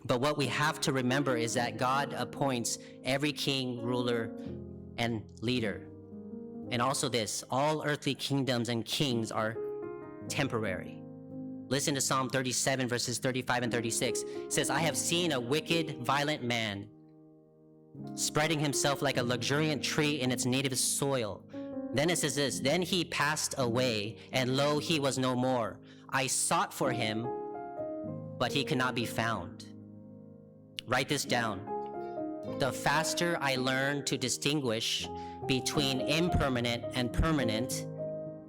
But what we have to remember is that God appoints every king, ruler, and leader. And also this, all earthly kingdoms and kings are temporary. Listen to Psalm 37, verses 35 and 36. It says, I have seen a wicked, violent man spreading himself like a luxuriant tree in its native soil. Then it says this, then he passed away, and lo, he was no more. I sought for him, but he could not be found. Write this down. The faster I learn to distinguish between impermanent and permanent,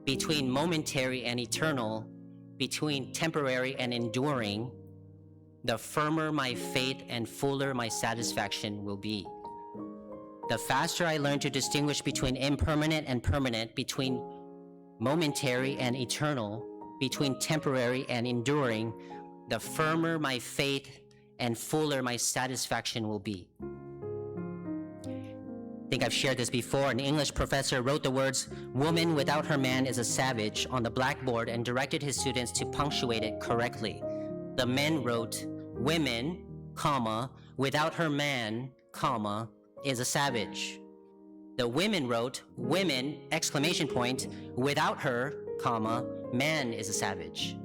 between momentary and eternal, between temporary and enduring, the firmer my faith and fuller my satisfaction will be. The faster I learn to distinguish between impermanent and permanent, between momentary and eternal, between temporary and enduring, the firmer my faith and fuller my satisfaction will be. I think I've shared this before. An English professor wrote the words, woman without her man is a savage, on the blackboard and directed his students to punctuate it correctly. The men wrote, women, comma, without her man, comma, is a savage. The women wrote, women, exclamation point, without her, comma, man is a savage.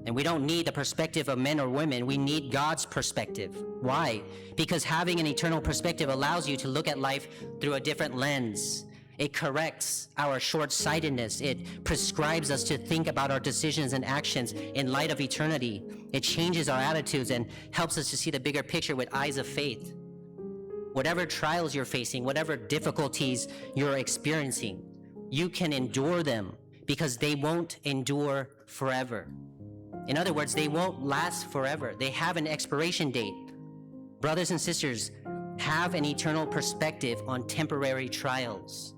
And we don't need the perspective of men or women, we need God's perspective. Why? Because having an eternal perspective allows you to look at life through a different lens. It corrects our short-sightedness. It prescribes us to think about our decisions and actions in light of eternity. It changes our attitudes and helps us to see the bigger picture with eyes of faith. Whatever trials you're facing, whatever difficulties you're experiencing, you can endure them because they won't endure forever. In other words, they won't last forever. They have an expiration date. Brothers and sisters, have an eternal perspective on temporary trials.